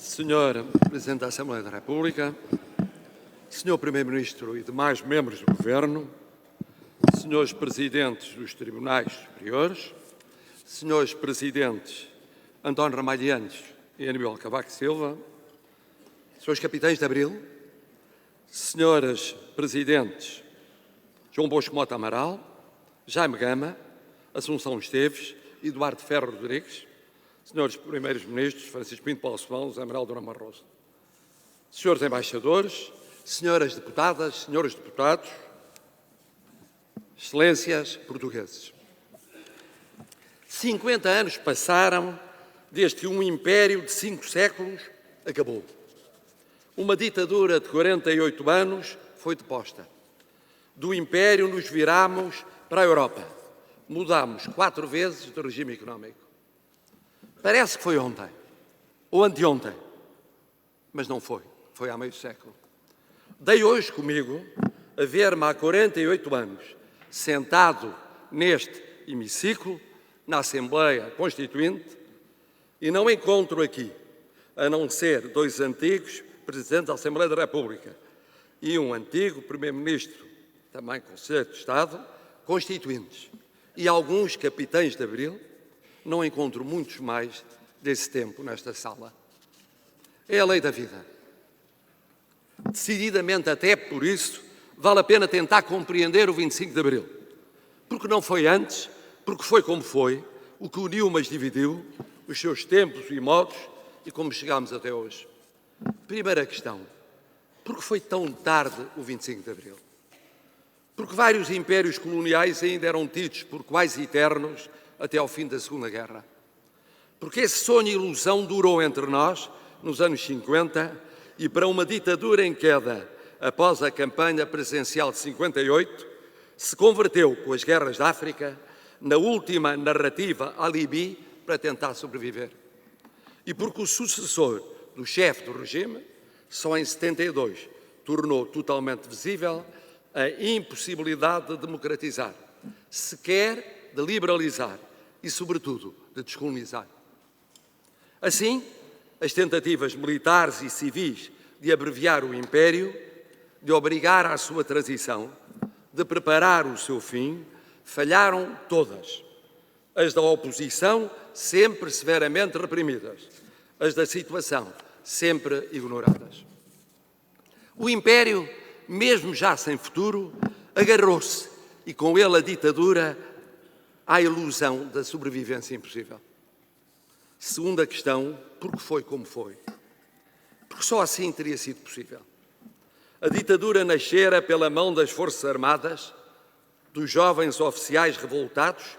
Senhor Presidente da Assembleia da República, Senhor Primeiro-Ministro e demais membros do Governo, Senhores Presidentes dos Tribunais Superiores, Senhores Presidentes António Ramalhianes e Aníbal Cavaco Silva, Senhores Capitães de Abril, Senhores Presidentes João Bosco Mota Amaral, Jaime Gama, Assunção Esteves, Eduardo Ferro Rodrigues, Senhores Primeiros-Ministros Francisco Pinto Paulo Simão, José Manuel Durão Barroso, Senhores Embaixadores, Senhoras Deputadas, Senhores Deputados, Excelências portugueses. 50 anos passaram desde que um império de 5 séculos acabou. Uma ditadura de 48 anos foi deposta. Do império nos viramos para a Europa. Mudámos 4 vezes de regime económico. Parece que foi ontem, ou anteontem, mas não foi. Foi há meio século. Dei hoje comigo a ver-me há 48 anos, sentado neste hemiciclo, na Assembleia Constituinte, e não encontro aqui, a não ser 2 antigos Presidentes da Assembleia da República e um antigo Primeiro-Ministro, também Conselheiro de Estado, constituintes, e alguns capitães de Abril. Não encontro muitos mais desse tempo nesta sala. É a lei da vida. Decididamente, até por isso, vale a pena tentar compreender o 25 de Abril. Porque não foi antes, porque foi como foi, o que uniu mas dividiu, os seus tempos e modos e como chegámos até hoje. Primeira questão, por que foi tão tarde o 25 de Abril? Porque vários impérios coloniais ainda eram tidos por quase eternos até ao fim da Segunda Guerra. Porque esse sonho e ilusão durou entre nós, nos anos 50, e para uma ditadura em queda após a campanha presidencial de 58, se converteu, com as guerras da África, na última narrativa alibi para tentar sobreviver. E porque o sucessor do chefe do regime, só em 72, tornou totalmente visível a impossibilidade de democratizar, sequer de liberalizar e, sobretudo, de descolonizar. Assim, as tentativas militares e civis de abreviar o império, de obrigar à sua transição, de preparar o seu fim, falharam todas. As da oposição, sempre severamente reprimidas. As da situação, sempre ignoradas. O império, mesmo já sem futuro, agarrou-se e com ele a ditadura à ilusão da sobrevivência impossível. Segunda questão, porque foi como foi? Porque só assim teria sido possível. A ditadura nascera pela mão das Forças Armadas, dos jovens oficiais revoltados,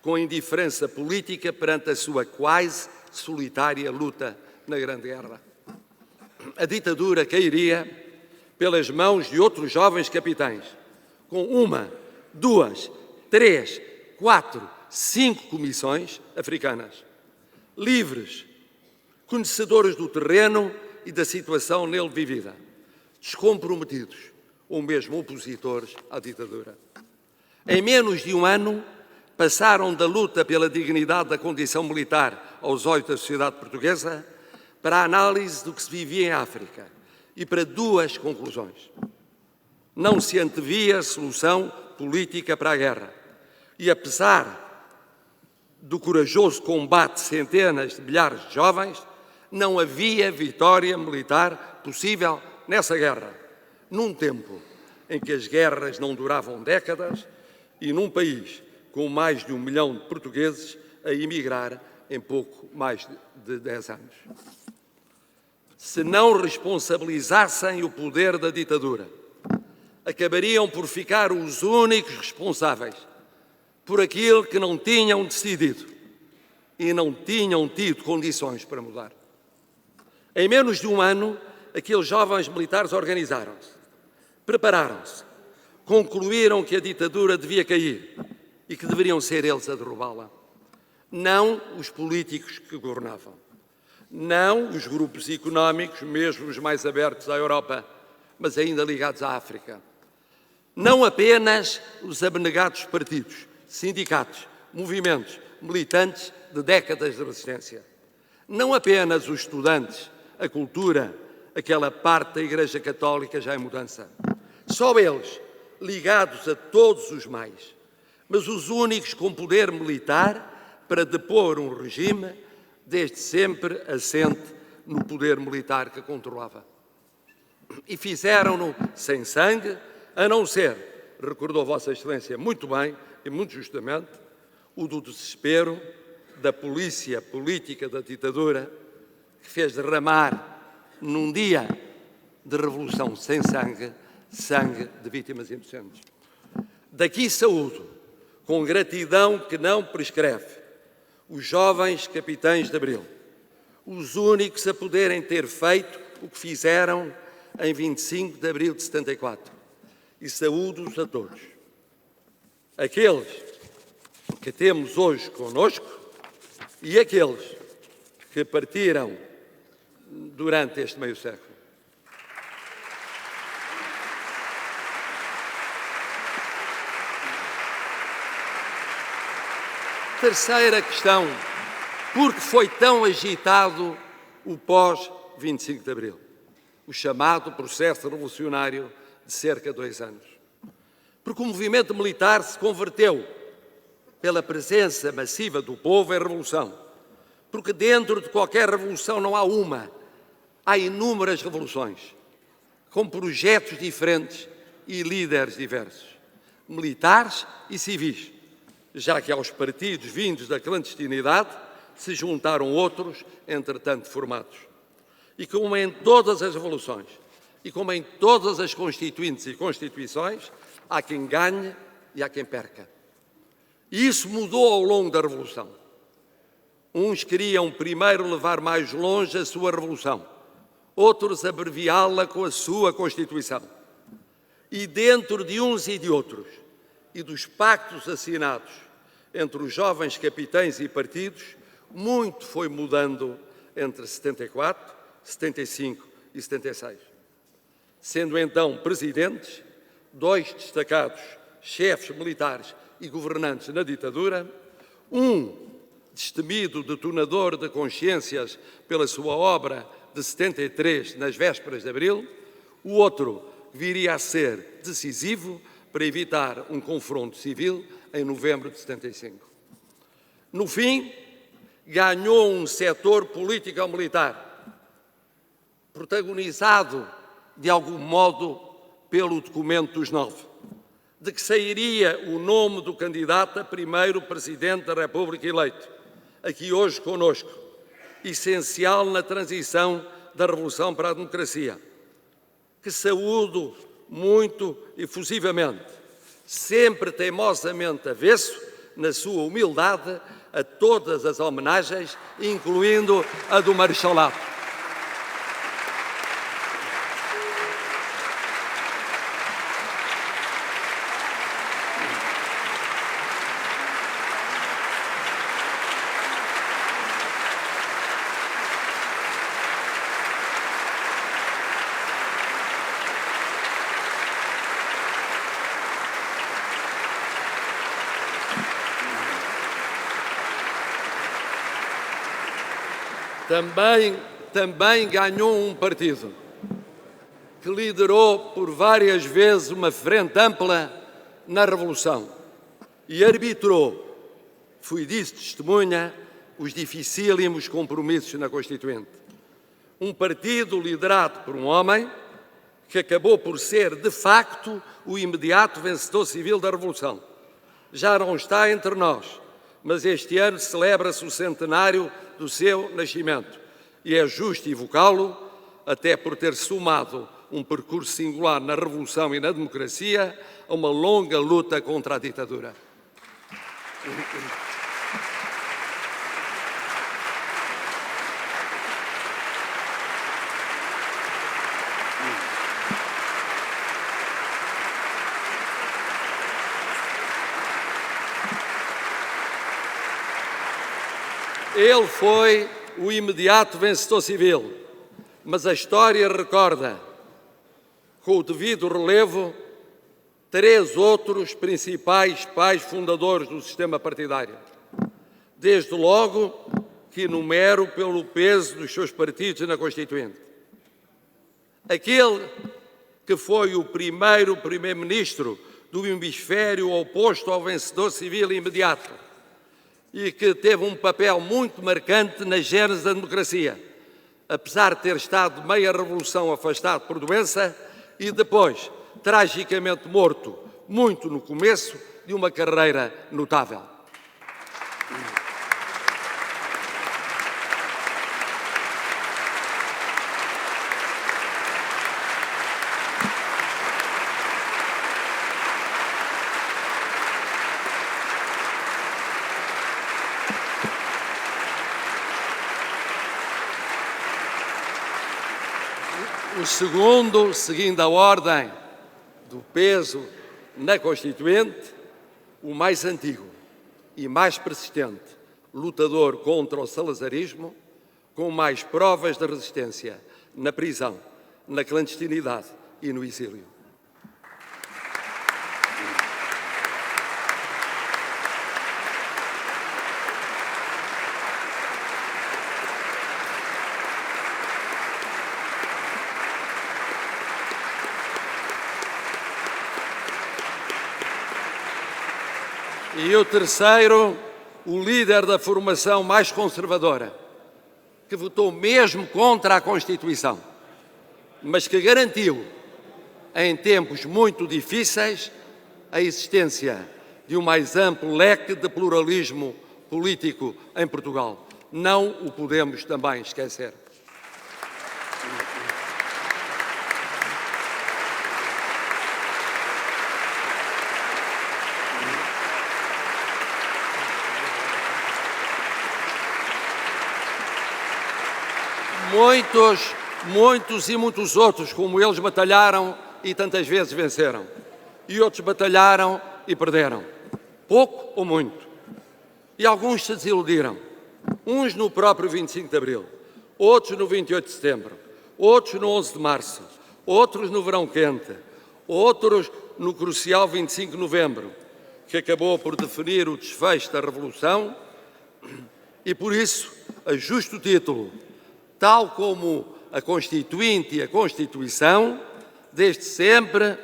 com indiferença política perante a sua quase solitária luta na Grande Guerra. A ditadura cairia pelas mãos de outros jovens capitães, com 1, 2, 3, 4, 5 comissões africanas, livres, conhecedores do terreno e da situação nele vivida, descomprometidos ou mesmo opositores à ditadura. Em menos de um ano, passaram da luta pela dignidade da condição militar aos olhos da sociedade portuguesa para a análise do que se vivia em África e para 2 conclusões. Não se antevia solução política para a guerra e, apesar do corajoso combate de centenas de milhares de jovens, não havia vitória militar possível nessa guerra, num tempo em que as guerras não duravam décadas e num país com mais de 1 milhão de portugueses a emigrar em pouco mais de 10 anos. Se não responsabilizassem o poder da ditadura, acabariam por ficar os únicos responsáveis por aquilo que não tinham decidido e não tinham tido condições para mudar. Em menos de um ano, aqueles jovens militares organizaram-se, prepararam-se, concluíram que a ditadura devia cair e que deveriam ser eles a derrubá-la. Não os políticos que governavam, não os grupos económicos, mesmo os mais abertos à Europa, mas ainda ligados à África. Não apenas os abnegados partidos, sindicatos, movimentos militantes de décadas de resistência. Não apenas os estudantes a cultura, aquela parte da Igreja Católica já em mudança. Só eles, ligados a todos os mais, mas os únicos com poder militar para depor um regime desde sempre assente no poder militar que controlava. E fizeram-no sem sangue, a não ser, recordou Vossa Excelência muito bem e muito justamente, o do desespero da polícia política da ditadura que fez derramar num dia de revolução sem sangue, sangue de vítimas inocentes. Daqui saúdo, com gratidão que não prescreve, os jovens capitães de Abril, os únicos a poderem ter feito o que fizeram em 25 de abril de 74. E saúdo-os a todos. Aqueles que temos hoje conosco e aqueles que partiram durante este meio século. Terceira questão, por que foi tão agitado o pós-25 de abril? O chamado processo revolucionário de cerca de 2 anos. Porque o movimento militar se converteu pela presença massiva do povo em revolução. Porque dentro de qualquer revolução não há uma, há inúmeras revoluções, com projetos diferentes e líderes diversos, militares e civis, já que aos partidos vindos da clandestinidade se juntaram outros, entretanto formados. E como em todas as revoluções, e como em todas as constituintes e constituições, há quem ganhe e há quem perca. E isso mudou ao longo da Revolução. Uns queriam primeiro levar mais longe a sua revolução, outros abreviá-la com a sua Constituição. E dentro de uns e de outros, e dos pactos assinados entre os jovens capitães e partidos, muito foi mudando entre 74, 75 e 76. Sendo então presidentes, 2 destacados chefes militares e governantes na ditadura, um destemido detonador de consciências pela sua obra de 73 nas vésperas de abril, o outro viria a ser decisivo para evitar um confronto civil em novembro de 75. No fim, ganhou um setor político-militar, protagonizado, de algum modo, pelo documento dos 9, de que sairia o nome do candidato a primeiro Presidente da República eleito, aqui hoje conosco, essencial na transição da Revolução para a democracia, que saúdo muito efusivamente, sempre teimosamente avesso, na sua humildade, a todas as homenagens, incluindo a do Marechalato. Também ganhou um partido que liderou por várias vezes uma frente ampla na Revolução e arbitrou, fui disso testemunha, os dificílimos compromissos na Constituinte. Um partido liderado por um homem que acabou por ser, de facto, o imediato vencedor civil da Revolução. Já não está entre nós, mas este ano celebra-se o centenário do seu nascimento e é justo evocá-lo, até por ter somado um percurso singular na Revolução e na democracia a uma longa luta contra a ditadura. Ele foi o imediato vencedor civil, mas a história recorda, com o devido relevo, 3 outros principais pais fundadores do sistema partidário. Desde logo, que enumero pelo peso dos seus partidos na Constituinte. Aquele que foi o primeiro primeiro-ministro do hemisfério oposto ao vencedor civil imediato e que teve um papel muito marcante na gênese da democracia, apesar de ter estado meia revolução afastado por doença e depois, tragicamente morto, muito no começo de uma carreira notável. O segundo, seguindo a ordem do peso na Constituinte, o mais antigo e mais persistente lutador contra o salazarismo, com mais provas de resistência na prisão, na clandestinidade e no exílio. E o terceiro, o líder da formação mais conservadora, que votou mesmo contra a Constituição, mas que garantiu, em tempos muito difíceis, a existência de um mais amplo leque de pluralismo político em Portugal. Não o podemos também esquecer. Muitos outros, como eles, batalharam e tantas vezes venceram. E outros batalharam e perderam. Pouco ou muito. E alguns se desiludiram. Uns no próprio 25 de Abril, outros no 28 de Setembro, outros no 11 de Março, outros no Verão Quente, outros no crucial 25 de Novembro, que acabou por definir o desfecho da Revolução e, por isso, a justo título, tal como a Constituinte e a Constituição, desde sempre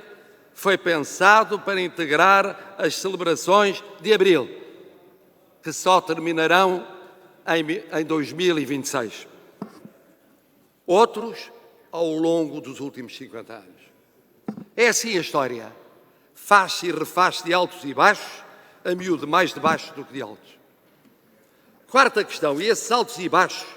foi pensado para integrar as celebrações de Abril, que só terminarão em 2026. Outros ao longo dos últimos 50 anos. É assim a história. Faz-se e refaz-se de altos e baixos, a miúdo mais de baixos do que de altos. Quarta questão, e esses altos e baixos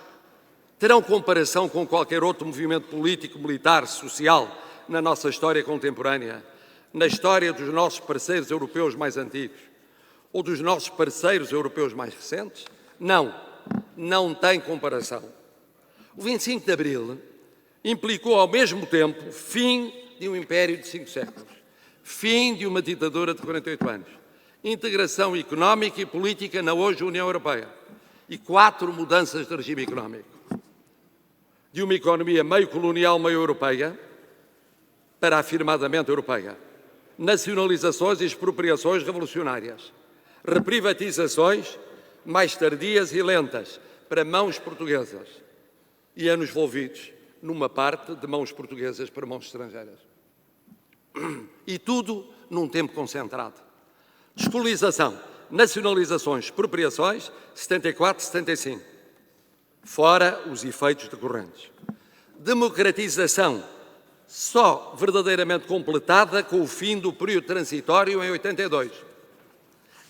terão comparação com qualquer outro movimento político, militar, social na nossa história contemporânea, na história dos nossos parceiros europeus mais antigos ou dos nossos parceiros europeus mais recentes? Não tem comparação. O 25 de Abril implicou ao mesmo tempo fim de um império de 5 séculos, fim de uma ditadura de 48 anos, integração económica e política na hoje União Europeia e 4 mudanças de regime económico. De uma economia meio colonial, meio europeia, para afirmadamente europeia. Nacionalizações e expropriações revolucionárias. Reprivatizações mais tardias e lentas, para mãos portuguesas. E anos envolvidos, numa parte, de mãos portuguesas para mãos estrangeiras. E tudo num tempo concentrado. Descolonização, nacionalizações, expropriações, 74, 75. Fora os efeitos decorrentes. Democratização, só verdadeiramente completada com o fim do período transitório em 82.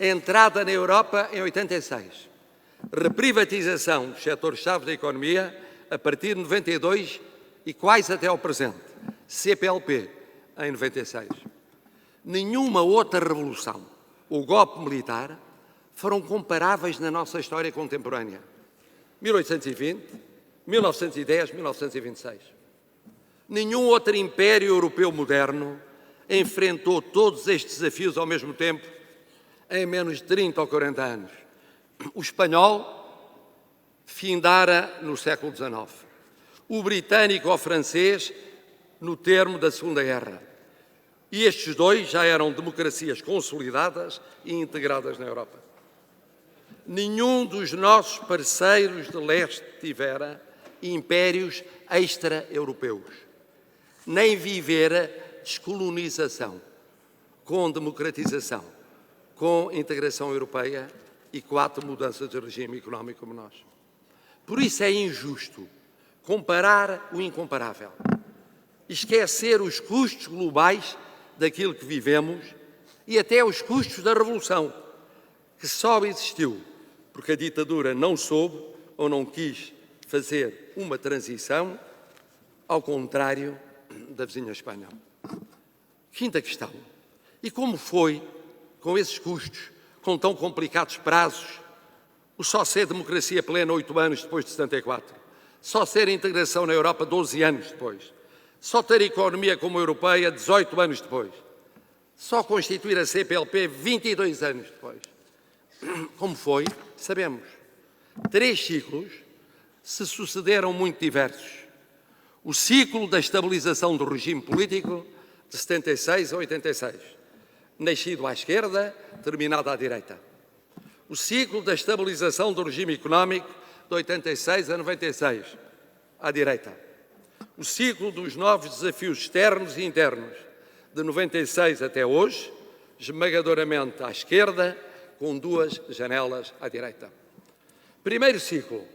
Entrada na Europa em 86. Reprivatização dos setores-chave da economia a partir de 92 e quase até ao presente. CPLP em 96. Nenhuma outra revolução ou golpe militar foram comparáveis na nossa história contemporânea. 1820, 1910, 1926. Nenhum outro império europeu moderno enfrentou todos estes desafios ao mesmo tempo em menos de 30 ou 40 anos. O espanhol findara no século XIX. O britânico ou francês no termo da Segunda Guerra. E estes dois já eram democracias consolidadas e integradas na Europa. nenhum dos nossos parceiros de leste tivera impérios extra-europeus, nem vivera descolonização, com democratização, com integração europeia e 4 mudanças de regime económico como nós. Por isso é injusto comparar o incomparável, esquecer os custos globais daquilo que vivemos e até os custos da revolução, que só existiu porque a ditadura não soube ou não quis fazer uma transição, ao contrário da vizinha Espanha. Quinta questão. E como foi, com esses custos, com tão complicados prazos, o só ser democracia plena 8 anos depois de 74, só ser integração na Europa 12 anos depois, só ter economia como europeia 18 anos depois, só constituir a CPLP 22 anos depois? Como foi? Sabemos. 3 ciclos se sucederam muito diversos. O ciclo da estabilização do regime político de 76 a 86, nascido à esquerda, terminado à direita. O ciclo da estabilização do regime económico de 86 a 96, à direita. O ciclo dos novos desafios externos e internos, de 96 até hoje, esmagadoramente à esquerda, com 2 janelas à direita. Primeiro ciclo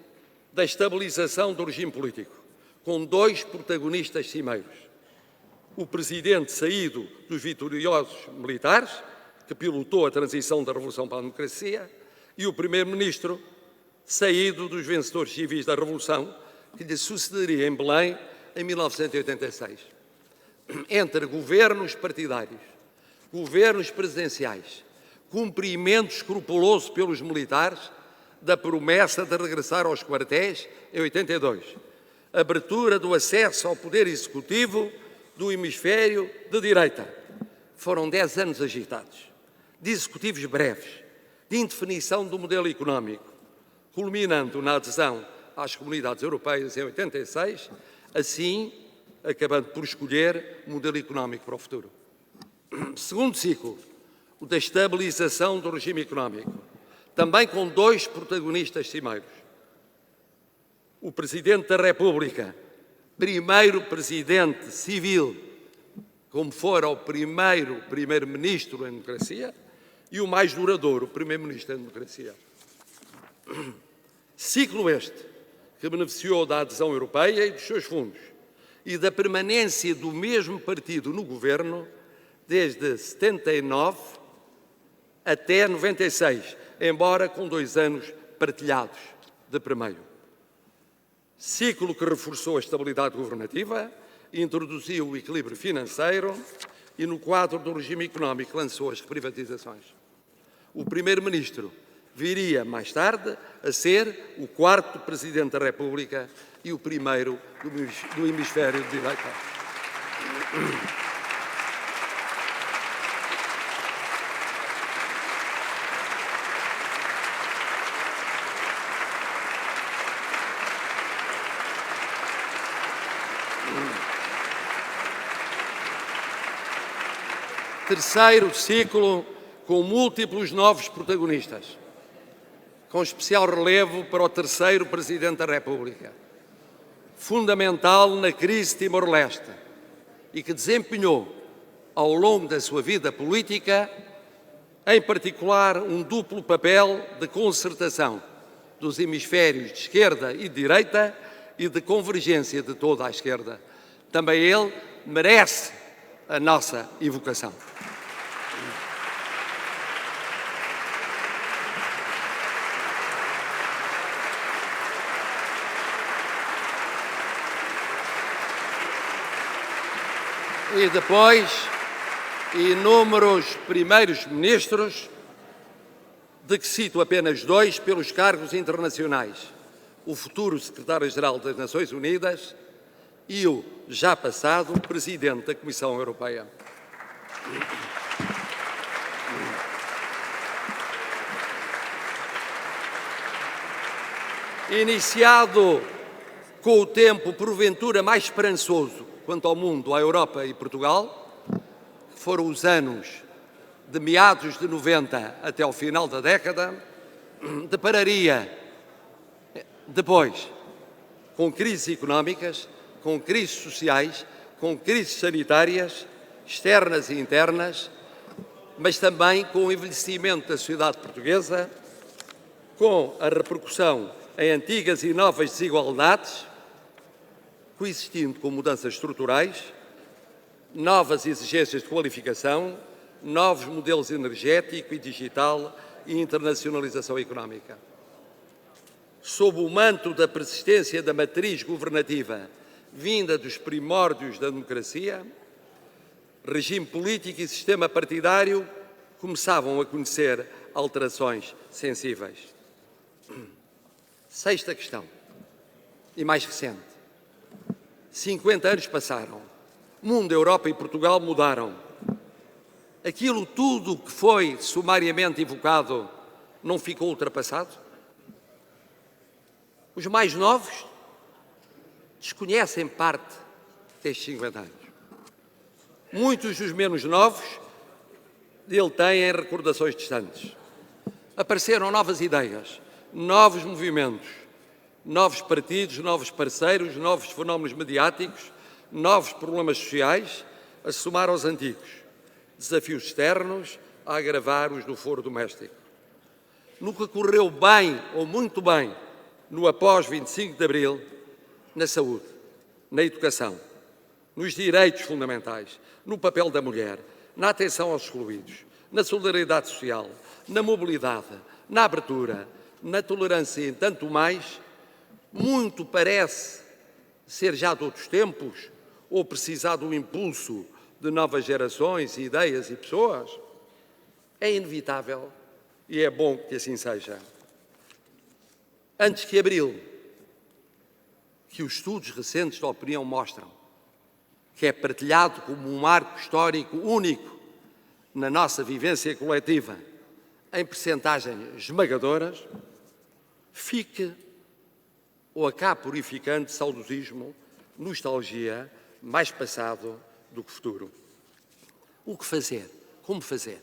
da estabilização do regime político, com 2 protagonistas cimeiros. O presidente saído dos vitoriosos militares, que pilotou a transição da Revolução para a democracia, e o primeiro-ministro saído dos vencedores civis da Revolução, que lhe sucederia em Belém em 1986. Entre governos partidários, governos presidenciais, cumprimento escrupuloso pelos militares da promessa de regressar aos quartéis em 82, abertura do acesso ao poder executivo do hemisfério de direita. Foram 10 anos agitados, de executivos breves, de indefinição do modelo económico, culminando na adesão às comunidades europeias em 86, assim acabando por escolher o modelo económico para o futuro. Segundo ciclo, o da estabilização do regime económico, também com 2 protagonistas cimeiros. O Presidente da República, primeiro Presidente civil, como fora o primeiro Primeiro-Ministro em democracia, e o mais duradouro, o Primeiro-Ministro em democracia. Ciclo este que beneficiou da adesão europeia e dos seus fundos e da permanência do mesmo partido no governo desde 79 até 96, embora com 2 anos partilhados de primeiro. Ciclo que reforçou a estabilidade governativa, introduziu o equilíbrio financeiro e, no quadro do regime económico, lançou as privatizações. O Primeiro-Ministro viria mais tarde a ser o 4º Presidente da República e o primeiro do hemisfério de direita. Terceiro ciclo com múltiplos novos protagonistas, com especial relevo para o 3º Presidente da República, fundamental na crise de Timor-Leste e que desempenhou, ao longo da sua vida política, em particular, um duplo papel de concertação dos hemisférios de esquerda e de direita e de convergência de toda a esquerda. Também ele merece a nossa evocação. E depois, inúmeros primeiros ministros, de que cito apenas 2 pelos cargos internacionais: o futuro secretário-geral das Nações Unidas e o já passado Presidente da Comissão Europeia. Iniciado com o tempo, porventura, mais esperançoso quanto ao mundo, à Europa e Portugal, que foram os anos de meados de 90 até ao final da década, depararia depois com crises económicas, com crises sociais, com crises sanitárias, externas e internas, mas também com o envelhecimento da sociedade portuguesa, com a repercussão em antigas e novas desigualdades, coexistindo com mudanças estruturais, novas exigências de qualificação, novos modelos energético e digital e internacionalização económica. Sob o manto da persistência da matriz governativa vinda dos primórdios da democracia, regime político e sistema partidário começavam a conhecer alterações sensíveis. Sexta questão, e mais recente. 50 anos passaram. Mundo, Europa e Portugal mudaram. Aquilo tudo que foi sumariamente evocado não ficou ultrapassado? Os mais novos desconhecem parte destes 50 anos. Muitos dos menos novos dele têm recordações distantes. Apareceram novas ideias, novos movimentos, novos partidos, novos parceiros, novos fenómenos mediáticos, novos problemas sociais a se somar aos antigos. Desafios externos a agravar os do foro doméstico. No que correu bem ou muito bem no após 25 de Abril, na saúde, na educação, nos direitos fundamentais, no papel da mulher, na atenção aos excluídos, na solidariedade social, na mobilidade, na abertura, na tolerância e tanto mais, muito parece ser já de outros tempos ou precisar do impulso de novas gerações, ideias e pessoas. É inevitável e é bom que assim seja. Antes que Abril, que os estudos recentes da opinião mostram, que é partilhado como um marco histórico único na nossa vivência coletiva, em percentagens esmagadoras, fique ou acabe purificando saudosismo, nostalgia, mais passado do que futuro. O que fazer? Como fazer?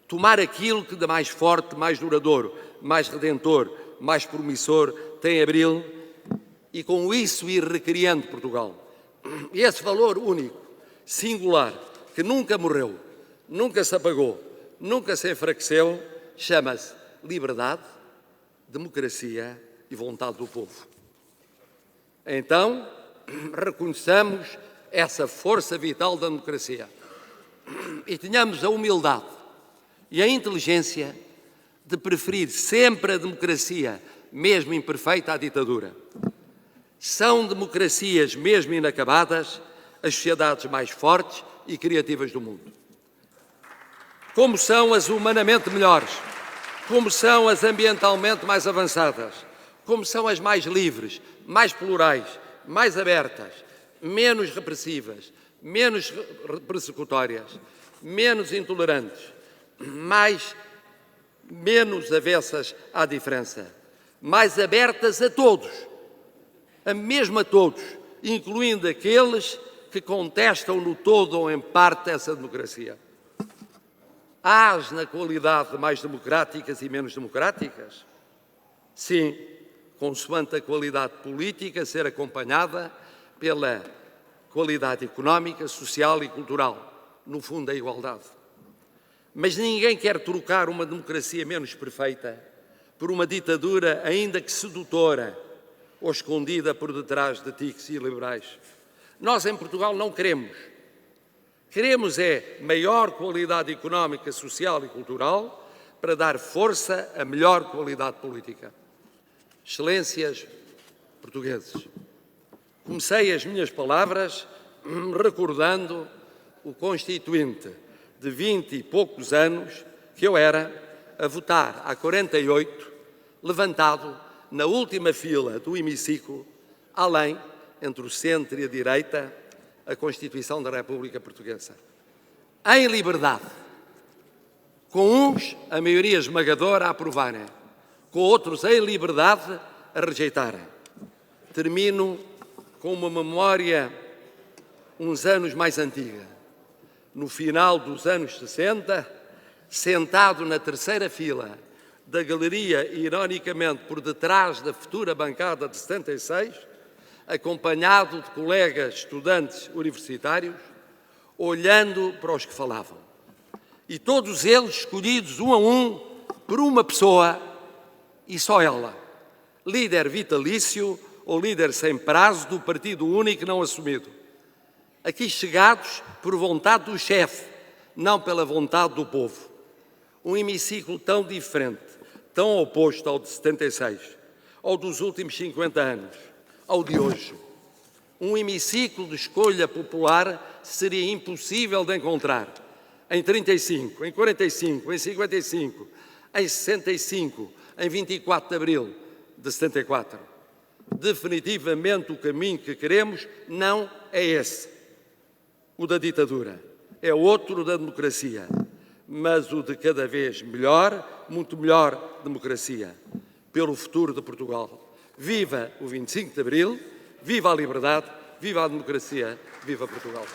Tomar aquilo que de mais forte, mais duradouro, mais redentor, mais promissor tem Abril e com isso ir recriando Portugal. E esse valor único, singular, que nunca morreu, nunca se apagou, nunca se enfraqueceu, chama-se liberdade, democracia e vontade do povo. Então, reconheçamos essa força vital da democracia e tenhamos a humildade e a inteligência de preferir sempre a democracia, mesmo imperfeita, à ditadura. São democracias, mesmo inacabadas, as sociedades mais fortes e criativas do mundo. Como são as humanamente melhores, como são as ambientalmente mais avançadas, como são as mais livres, mais plurais, mais abertas, menos repressivas, menos persecutórias, menos intolerantes, menos avessas à diferença, mais abertas a todos, mesmo a todos, incluindo aqueles que contestam no todo ou em parte essa democracia. Há na qualidade mais democráticas e menos democráticas? Sim, consoante a qualidade política ser acompanhada pela qualidade económica, social e cultural, no fundo a igualdade. Mas ninguém quer trocar uma democracia menos perfeita por uma ditadura ainda que sedutora ou escondida por detrás de tiques iliberais. Nós em Portugal não queremos. Queremos é maior qualidade económica, social e cultural para dar força a melhor qualidade política. Excelências portugueses, comecei as minhas palavras recordando o constituinte de 20 e poucos anos que eu era a votar há 48, levantado na última fila do hemiciclo, além, entre o centro e a direita, a Constituição da República Portuguesa. Em liberdade, com uns a maioria esmagadora a aprovarem, com outros em liberdade a rejeitarem. Termino com uma memória uns anos mais antiga. No final dos anos 60, sentado na terceira fila da galeria, ironicamente por detrás da futura bancada de 76, acompanhado de colegas estudantes universitários, olhando para os que falavam. E todos eles escolhidos um a um por uma pessoa e só ela, líder vitalício ou líder sem prazo do partido único não assumido. Aqui chegados por vontade do chefe, não pela vontade do povo. Um hemiciclo tão diferente, tão oposto ao de 76, ao dos últimos 50 anos, ao de hoje. Um hemiciclo de escolha popular seria impossível de encontrar em 35, em 45, em 55, em 65, em 24 de abril de 74. Definitivamente o caminho que queremos não é esse, o da ditadura. É outro da democracia, mas o de cada vez melhor, muito melhor democracia, pelo futuro de Portugal. Viva o 25 de Abril, viva a liberdade, viva a democracia, viva Portugal.